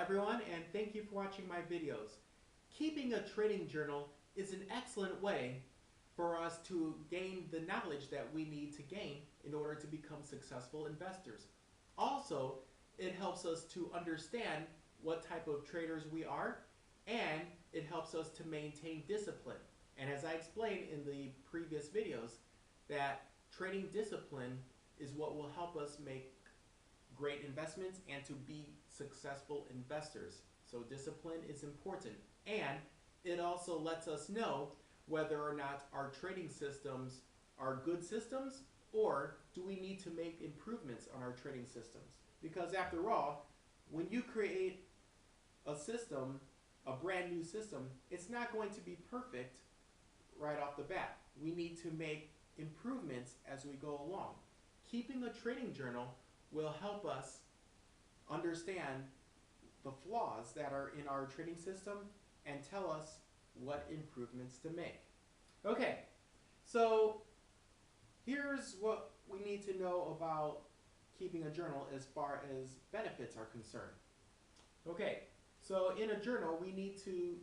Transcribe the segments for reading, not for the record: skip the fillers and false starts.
everyone, and thank you for watching my videos. Keeping a trading journal is an excellent way for us to gain the knowledge that we need to gain in order to become successful investors. Also, it helps us to understand what type of traders we are, and it helps us to maintain discipline. And as I explained in the previous videos, that trading discipline is what will help us make great investments and to be successful investors. So discipline is important, and it also lets us know whether or not our trading systems are good systems or do we need to make improvements on our trading systems. Because after all, when you create a system, a brand new system, it's not going to be perfect right off the bat. We need to make improvements as we go along. Keeping a trading journal will help us understand the flaws that are in our trading system and tell us what improvements to make. Okay, so here's what we need to know about keeping a journal as far as benefits are concerned. Okay, so in a journal we need to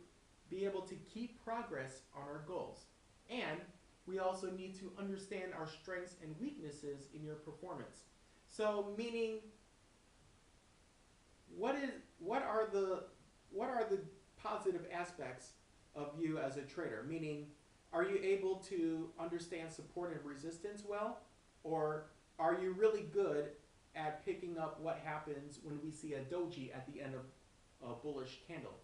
be able to keep progress on our goals, and we also need to understand our strengths and weaknesses in your performance. So meaning, what are the positive aspects of you as a trader? Meaning, are you able to understand support and resistance well, or are you really good at picking up what happens when we see a doji at the end of a bullish candle?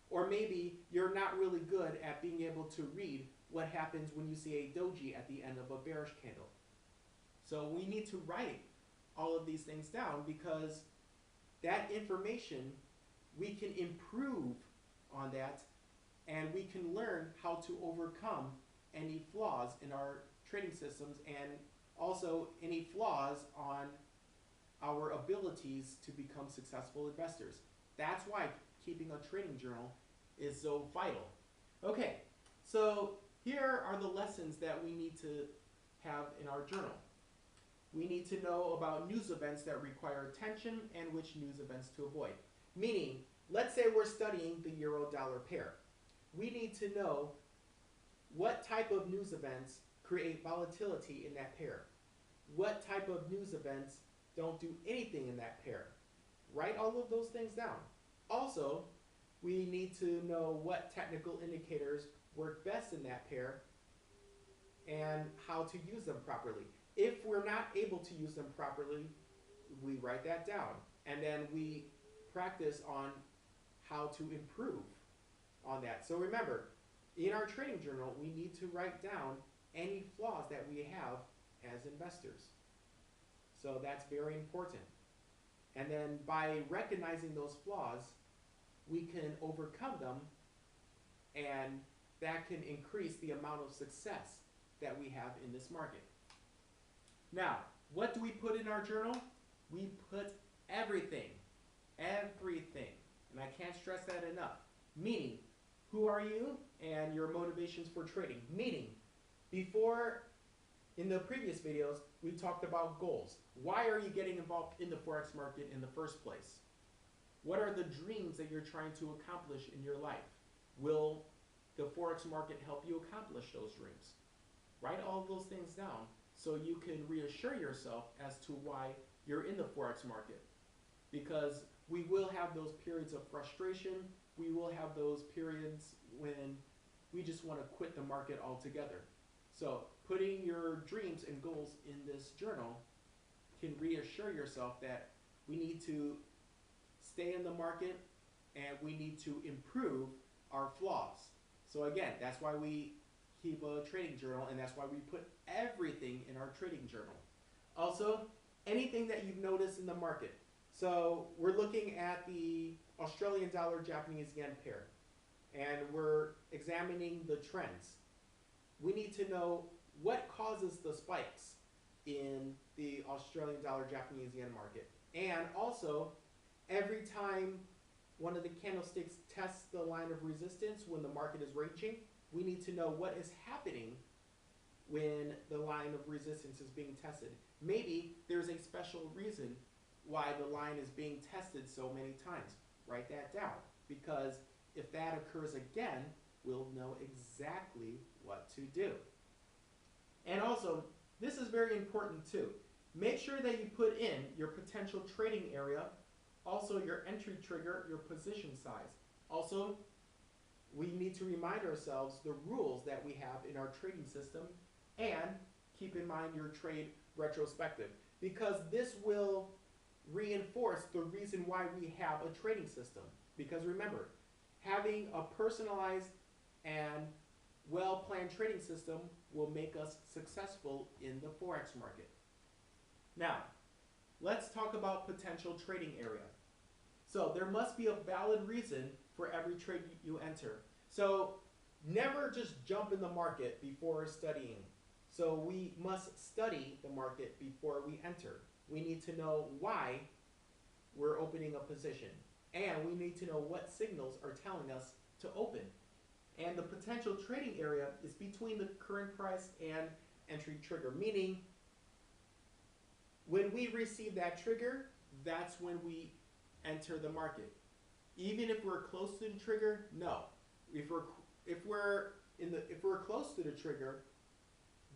Or maybe you're not really good at being able to read what happens when you see a doji at the end of a bearish candle. So we need to write all of these things down, because that information, we can improve on that, and we can learn how to overcome any flaws in our trading systems and also any flaws on our abilities to become successful investors. That's why keeping a trading journal is so vital. Okay, so here are the lessons that we need to have in our journal. We need to know about news events that require attention and which news events to avoid. Meaning, let's say we're studying the euro-dollar pair. We need to know what type of news events create volatility in that pair. What type of news events don't do anything in that pair. Write all of those things down. Also, we need to know what technical indicators work best in that pair and how to use them properly. If we're not able to use them properly, we write that down, and then we practice on how to improve on that. So remember, in our trading journal, we need to write down any flaws that we have as investors. So that's very important. And then by recognizing those flaws, we can overcome them, and that can increase the amount of success that we have in this market. Now, what do we put in our journal? We put everything. Everything. And I can't stress that enough. Meaning, who are you and your motivations for trading? Meaning, before, in the previous videos, we talked about goals. Why are you getting involved in the Forex market in the first place? What are the dreams that you're trying to accomplish in your life? Will the Forex market help you accomplish those dreams? Write all of those things down so you can reassure yourself as to why you're in the Forex market. Because we will have those periods of frustration, we will have those periods when we just want to quit the market altogether. So putting your dreams and goals in this journal can reassure yourself that we need to stay in the market and we need to improve our flaws. So again, that's why we keep a trading journal, and that's why we put everything in our trading journal. Also, anything that you've noticed in the market. So we're looking at the Australian dollar Japanese yen pair, and we're examining the trends. We need to know what causes the spikes in the Australian dollar Japanese yen market. And also, every time one of the candlesticks tests the line of resistance when the market is ranging, we need to know what is happening when the line of resistance is being tested. Maybe there's a special reason why the line is being tested so many times. Write that down, because if that occurs again, we'll know exactly what to do. And also, this is very important too. Make sure that you put in your potential trading area, also your entry trigger, your position size. Also, we need to remind ourselves the rules that we have in our trading system, and keep in mind your trade retrospective, because this will reinforce the reason why we have a trading system. Because remember, having a personalized and well-planned trading system will make us successful in the Forex market. Now, let's talk about potential trading area. So there must be a valid reason for every trade you enter. So never just jump in the market before studying. So we must study the market before we enter. We need to know why we're opening a position, and we need to know what signals are telling us to open. And the potential trading area is between the current price and entry trigger, meaning when we receive that trigger, that's when we enter the market. Even if we're close to the trigger, no. If we're close to the trigger,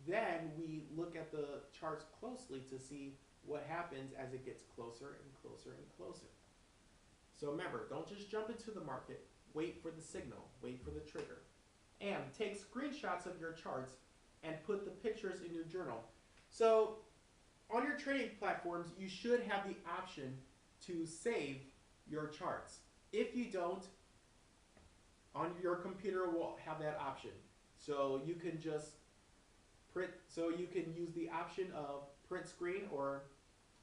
then we look at the charts closely to see what happens as it gets closer and closer and closer. So remember, don't just jump into the market. Wait for the signal, wait for the trigger. And take screenshots of your charts and put the pictures in your journal. So on your trading platforms, you should have the option to save your charts. If you don't, on your computer will have that option. So you can just print, so you can use the option of print screen or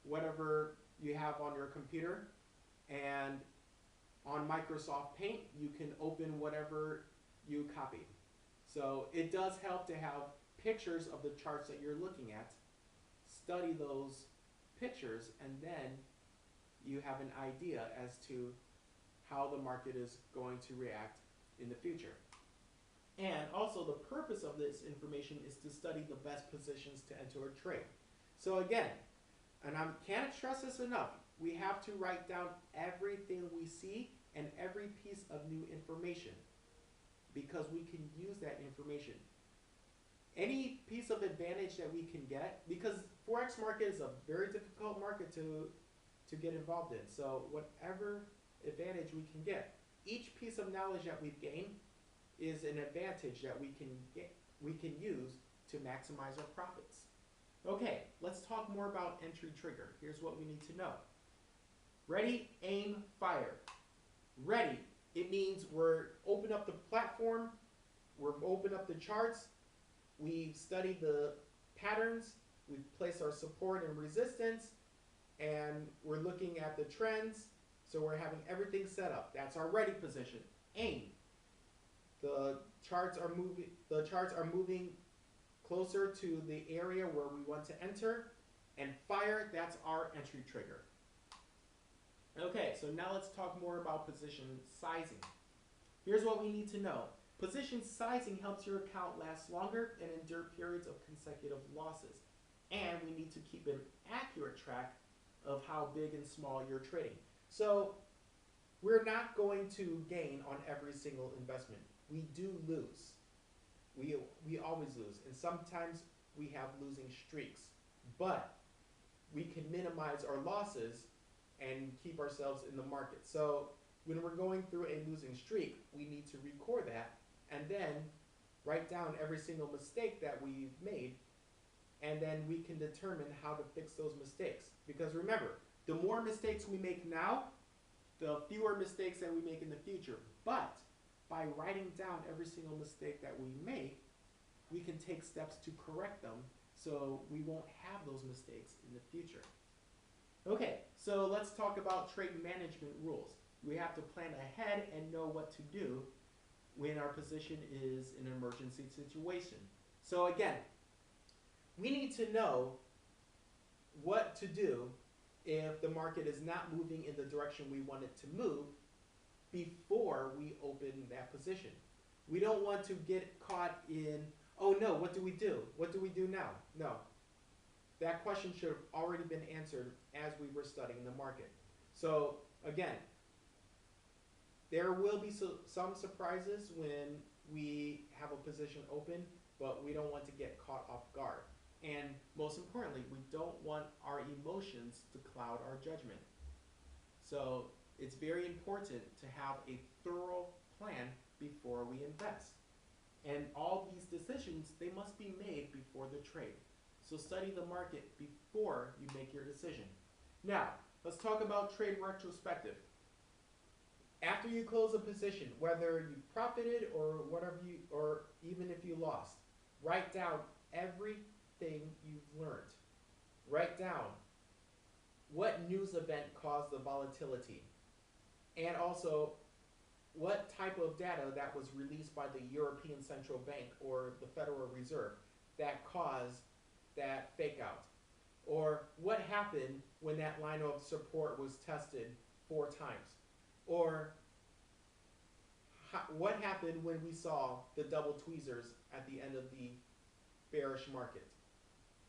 whatever you have on your computer, and on Microsoft Paint you can open whatever you copied. So it does help to have pictures of the charts that you're looking at, study those pictures, and then you have an idea as to how the market is going to react in the future. And also the purpose of this information is to study the best positions to enter a trade. So again, and I can't stress this enough, we have to write down everything we see and every piece of new information, because we can use that information. Any piece of advantage that we can get, because Forex market is a very difficult market to get involved in. So whatever advantage we can get, each piece of knowledge that we've gained is an advantage that we can use to maximize our profits. Okay, let's talk more about entry trigger. Here's what we need to know. Ready, aim, fire. Ready, it means we're open up the platform, we're open up the charts, we've studied the patterns, we've placed our support and resistance, and we're looking at the trends. So we're having everything set up. That's our ready position. Aim. The charts are moving closer to the area where we want to enter. And fire, that's our entry trigger. Okay, so now let's talk more about position sizing. Here's what we need to know. Position sizing helps your account last longer and endure periods of consecutive losses. And we need to keep an accurate track of how big and small you're trading. So we're not going to gain on every single investment. We do lose. We always lose, and sometimes we have losing streaks. But we can minimize our losses and keep ourselves in the market. So when we're going through a losing streak, we need to record that and then write down every single mistake that we've made, and then we can determine how to fix those mistakes. Because remember, the more mistakes we make now, the fewer mistakes that we make in the future. But by writing down every single mistake that we make, we can take steps to correct them so we won't have those mistakes in the future. Okay, so let's talk about trade management rules. We have to plan ahead and know what to do when our position is in an emergency situation. So again, we need to know what to do if the market is not moving in the direction we want it to move before we open that position. We don't want to get caught in, oh no, what do we do? What do we do now? No. That question should have already been answered as we were studying the market. So again, There will be some surprises when we have a position open, but we don't want to get caught off guard. And most importantly, we don't want our emotions to cloud our judgment. So it's very important to have a thorough plan before we invest. And all these decisions, they must be made before the trade. So study the market before you make your decision. Now, let's talk about trade retrospective. After you close a position, whether you profited or whatever you, or even if you lost, write down everything you've learned. Write down what news event caused the volatility, and also what type of data that was released by the European Central Bank or the Federal Reserve that caused that fake out, or what happened when that line of support was tested 4 times, or what happened when we saw the double tweezers at the end of the bearish market.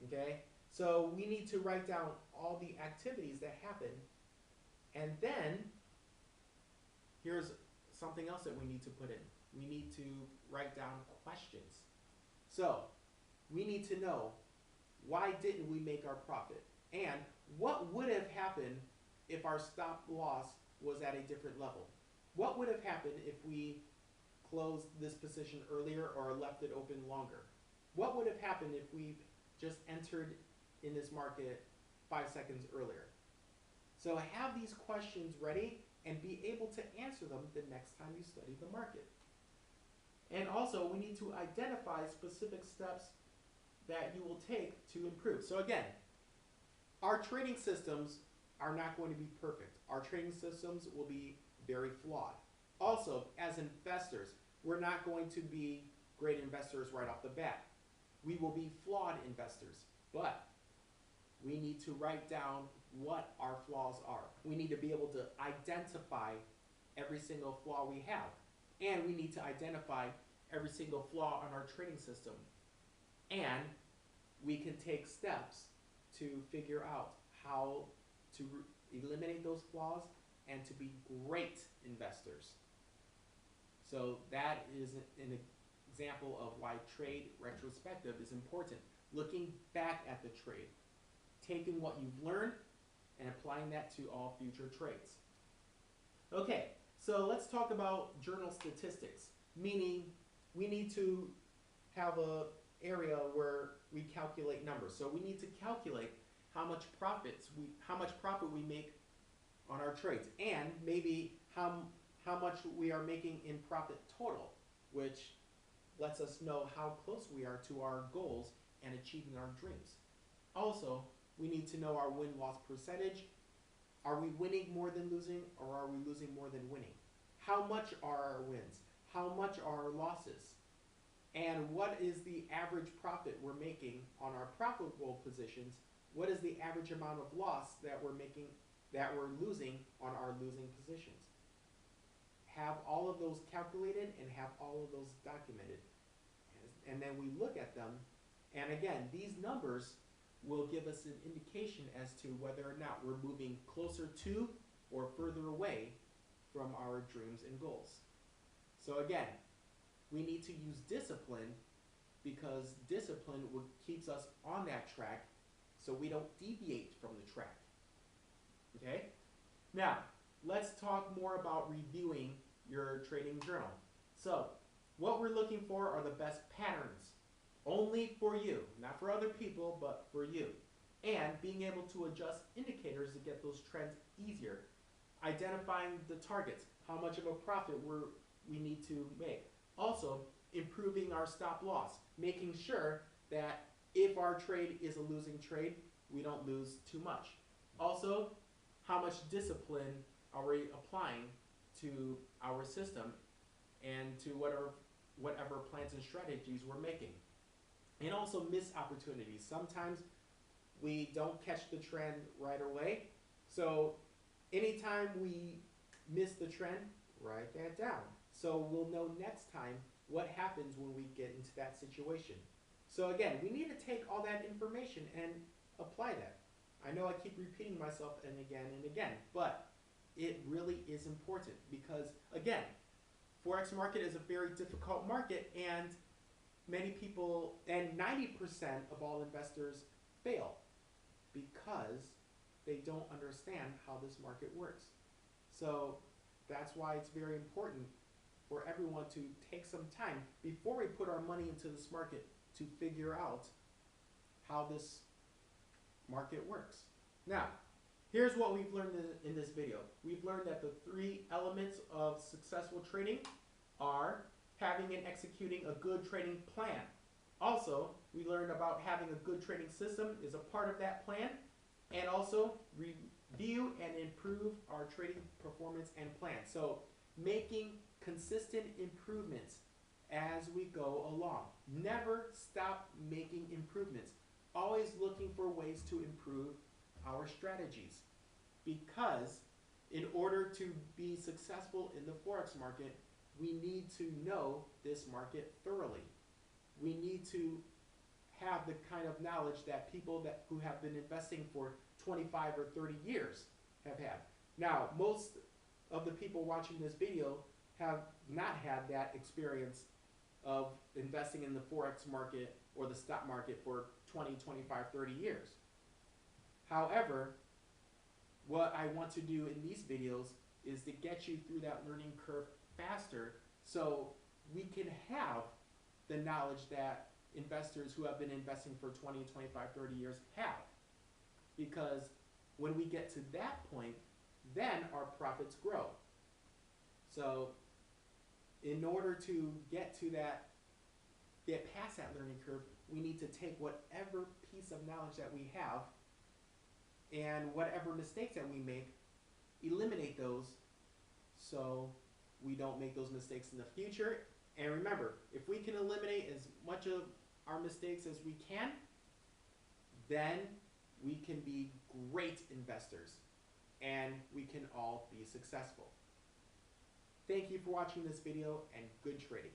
Okay, so we need to write down all the activities that happen, and then here's something else that we need to put in. We need to write down questions. So we need to know, why didn't we make our profit? And what would have happened if our stop loss was at a different level? What would have happened if we closed this position earlier or left it open longer? What would have happened if we just entered in this market 5 seconds earlier? So have these questions ready and be able to answer them the next time you study the market. And also, we need to identify specific steps that you will take to improve. So again, our trading systems are not going to be perfect. Our trading systems will be very flawed. Also, as investors, we're not going to be great investors right off the bat. We will be flawed investors, but we need to write down what our flaws are. We need to be able to identify every single flaw we have. And we need to identify every single flaw on our trading system. And we can take steps to figure out how to eliminate those flaws and to be great investors. So that is an example of why trade retrospective is important. Looking back at the trade, taking what you've learned and applying that to all future trades. Okay, so let's talk about journal statistics, meaning we need to have an area where we calculate numbers. So we need to calculate how much profit we make on our trades, and maybe how much we are making in profit total, which lets us know how close we are to our goals and achieving our dreams. Also, we need to know our win-loss percentage. Are we winning more than losing, or are we losing more than winning? How much are our wins? How much are our losses? And what is the average profit we're making on our profitable positions? What is the average amount of loss that we're losing on our losing positions? Have all of those calculated and have all of those documented. And then we look at them, and again, these numbers will give us an indication as to whether or not we're moving closer to or further away from our dreams and goals. So again, we need to use discipline, because discipline keeps us on that track so we don't deviate from the track. Okay? Now, let's talk more about reviewing your trading journal. So, what we're looking for are the best patterns, only for you, not for other people, but for you. And being able to adjust indicators to get those trends easier. Identifying the targets, how much of a profit we need to make. Also, improving our stop loss, making sure that if our trade is a losing trade, we don't lose too much. Also, how much discipline are we applying to our system and to whatever plans and strategies we're making. And also missed opportunities. Sometimes we don't catch the trend right away. So anytime we miss the trend, write that down. So we'll know next time what happens when we get into that situation. So again, we need to take all that information and apply that. I know I keep repeating myself and again, but it really is important because, again, Forex market is a very difficult market, and many people, and 90% of all investors fail because they don't understand how this market works. So that's why it's very important for everyone to take some time before we put our money into this market to figure out how this market works. Now, here's what we've learned in this video. We've learned that the 3 elements of successful trading are having and executing a good trading plan. Also, we learned about having a good trading system is a part of that plan, and also review and improve our trading performance and plan. So making consistent improvements as we go along. Never stop making improvements. Always looking for ways to improve our strategies, because in order to be successful in the Forex market, we need to know this market thoroughly. We need to have the kind of knowledge that people who have been investing for 25 or 30 years have had. Now, most of the people watching this video have not had that experience of investing in the Forex market or the stock market for 20, 25, 30 years. However, what I want to do in these videos is to get you through that learning curve faster, so we can have the knowledge that investors who have been investing for 20, 25, 30 years have. Because when we get to that point, then our profits grow. So in order to get past that learning curve, we need to take whatever piece of knowledge that we have and whatever mistakes that we make, eliminate those so we don't make those mistakes in the future. And remember, if we can eliminate as much of our mistakes as we can, then we can be great investors and we can all be successful. Thank you for watching this video, and good trading.